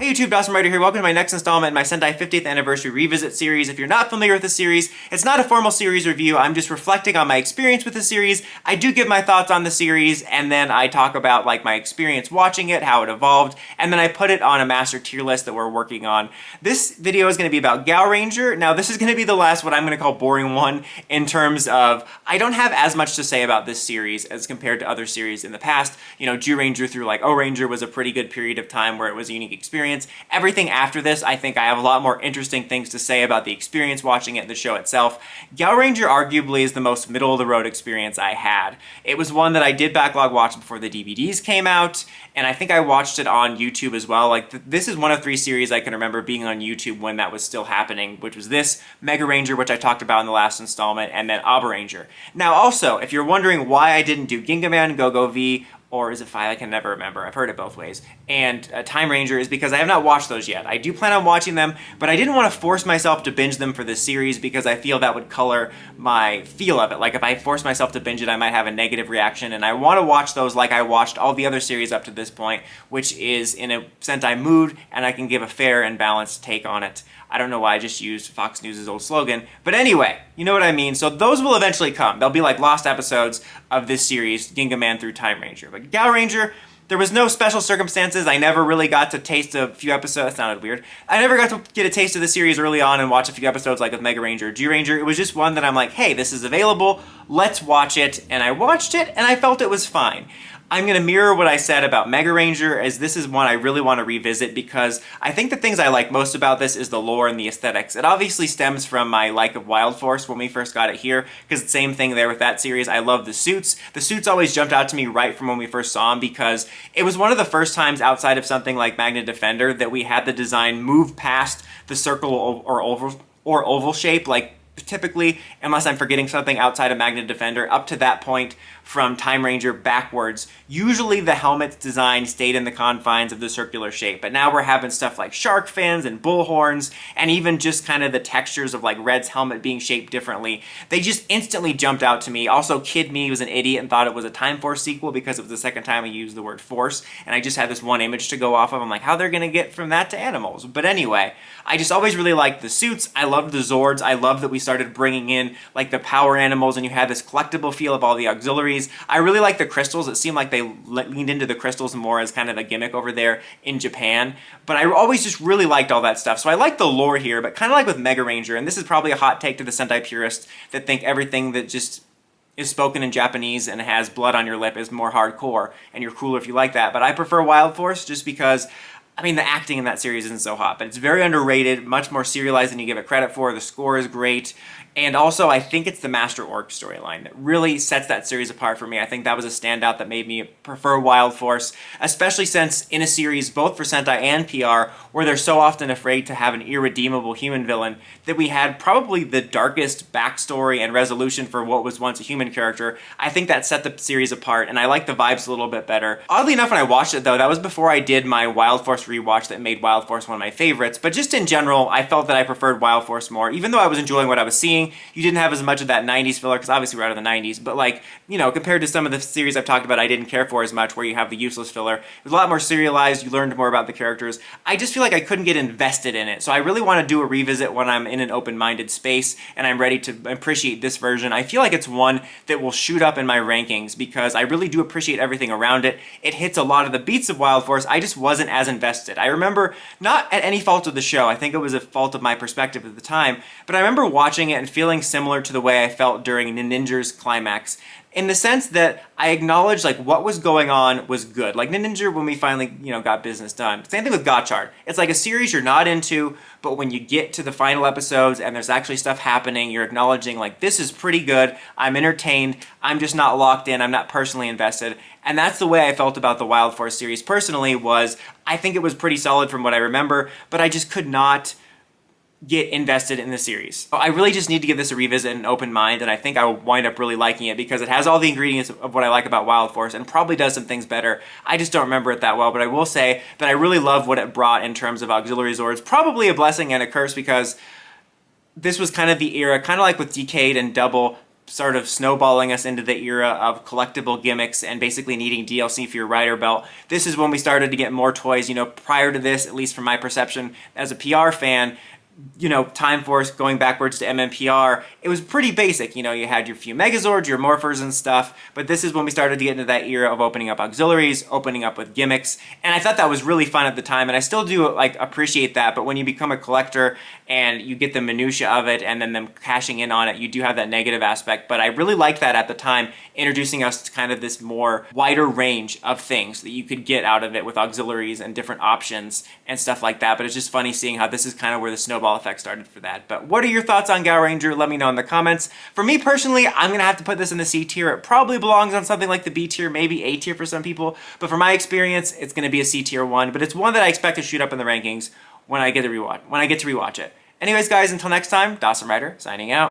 Hey YouTube, Dawson Ryder here. Welcome to my next installment in my Sentai 50th Anniversary Revisit series. If you're not familiar with the series, it's not a formal series review. I'm just reflecting on my experience with the series. I do give my thoughts on the series, and then I talk about like my experience watching it, how it evolved, and then I put it on a master tier list that we're working on. This video is going to be about Gaoranger. Now this is going to be the last, what I'm going to call boring one, in terms of I don't have as much to say about this series as compared to other series in the past. You know, Gaoranger through like Gaoranger was a pretty good period of time where it was a unique experience. Everything after this, I think I have a lot more interesting things to say about the experience watching it and the show itself. Gaoranger arguably is the most middle-of-the-road experience I had. It was one that I did backlog watch before the DVDs came out, and I think I watched it on YouTube as well. Like, this is one of 3 series I can remember being on YouTube when that was still happening, which was this, Mega Ranger, which I talked about in the last installment, and then Gaoranger. Now also, if you're wondering why I didn't do Gingaman, Go-Go V, or is it 5? I can never remember. I've heard it both ways. And Time Ranger is because I have not watched those yet. I do plan on watching them, but I didn't want to force myself to binge them for this series because I feel that would color my feel of it. Like if I force myself to binge it, I might have a negative reaction, and I want to watch those like I watched all the other series up to this point, which is in a Sentai mood, and I can give a fair and balanced take on it. I don't know why I just used Fox News' old slogan, but anyway, you know what I mean. So those will eventually come. They'll be like lost episodes of this series, Gingaman through Time Ranger. But Gaoranger, there was no special circumstances. I never really got to taste a few episodes. That sounded weird. I never got to get a taste of the series early on and watch a few episodes like with Mega Ranger or Gaoranger. It was just one that I'm like, hey, this is available. Let's watch it. And I watched it, and I felt it was fine. I'm going to mirror what I said about Mega Ranger, as this is one I really want to revisit because I think the things I like most about this is the lore and the aesthetics. It obviously stems from my like of Wild Force when we first got it here, because the same thing there with that series. I love the suits. The suits always jumped out to me right from when we first saw them because it was one of the first times outside of something like Magna Defender that we had the design move past the circle or oval shape, like typically, unless I'm forgetting something outside of Magna Defender, up to that point from Time Ranger backwards, usually the helmet's design stayed in the confines of the circular shape. But now we're having stuff like shark fins and bull horns, and even just kind of the textures of like Red's helmet being shaped differently. They just instantly jumped out to me. Also, Kid Me was an idiot and thought it was a Time Force sequel because it was the second time I used the word force, and I just had this one image to go off of. I'm like, how they're gonna get from that to animals? But anyway, I just always really liked the suits. I loved the Zords. I loved that we started bringing in like the power animals and you had this collectible feel of all the auxiliaries. I really like the crystals. It seemed like they leaned into the crystals more as kind of a gimmick over there in Japan. But I always just really liked all that stuff. So I like the lore here, but kind of like with Mega Ranger, and this is probably a hot take to the Sentai purists that think everything that just is spoken in Japanese and has blood on your lip is more hardcore, and you're cooler if you like that. But I prefer Wild Force just because, I mean, the acting in that series isn't so hot, but it's very underrated, much more serialized than you give it credit for. The score is great. And also, I think it's the Master Orc storyline that really sets that series apart for me. I think that was a standout that made me prefer Wild Force, especially since in a series, both for Sentai and PR, where they're so often afraid to have an irredeemable human villain, that we had probably the darkest backstory and resolution for what was once a human character. I think that set the series apart, and I like the vibes a little bit better. Oddly enough, when I watched it, though, that was before I did my Wild Force rewatch that made Wild Force one of my favorites. But just in general, I felt that I preferred Wild Force more, even though I was enjoying what I was seeing. You didn't have as much of that 90s filler, because obviously we're out of the 90s, but like, you know, compared to some of the series I've talked about I didn't care for as much, where you have the useless filler, it was a lot more serialized, you learned more about the characters. I just feel like I couldn't get invested in it, so I really want to do a revisit when I'm in an open-minded space, and I'm ready to appreciate this version. I feel like it's one that will shoot up in my rankings, because I really do appreciate everything around it. It hits a lot of the beats of Wild Force. I just wasn't as invested. I remember, not at any fault of the show, I think it was a fault of my perspective at the time, but I remember watching it and feeling similar to the way I felt during Ninja's climax, in the sense that I acknowledged like what was going on was good. Like Ninja, when we finally, you know, got business done. Same thing with Gotchard. It's like a series you're not into, but when you get to the final episodes and there's actually stuff happening, you're acknowledging like, this is pretty good, I'm entertained, I'm just not locked in, I'm not personally invested. And that's the way I felt about the Wild Force series personally. Was I think it was pretty solid from what I remember, but I just could not get invested in the series. I really just need to give this a revisit and an open mind, and I think I will wind up really liking it because it has all the ingredients of what I like about Wild Force and probably does some things better. I just don't remember it that well, but I will say that I really love what it brought in terms of auxiliary Zords. Probably a blessing and a curse, because this was kind of the era, kind of like with Decade and Double, sort of snowballing us into the era of collectible gimmicks and basically needing DLC for your rider belt. This is when we started to get more toys. You know, prior to this, at least from my perception as a PR fan, you know, Time Force going backwards to mmpr, it was pretty basic. You know, you had your few Megazords, your Morphers and stuff, but this is when we started to get into that era of opening up auxiliaries, opening up with gimmicks, and I thought that was really fun at the time, and I still do like appreciate that. But when you become a collector and you get the minutia of it and then them cashing in on it, you do have that negative aspect. But I really liked that at the time, introducing us to kind of this more wider range of things that you could get out of it with auxiliaries and different options and stuff like that. But it's just funny seeing how this is kind of where the snowball effect started for that. But what are your thoughts on Gaoranger? Let me know in the comments. For me personally, I'm gonna have to put this in the C tier. It probably belongs on something like the B tier, maybe A tier for some people, but for my experience, it's gonna be a C tier one. But it's one that I expect to shoot up in the rankings when I get to rewatch it. Anyways, guys, until next time, Dawson Ryder signing out.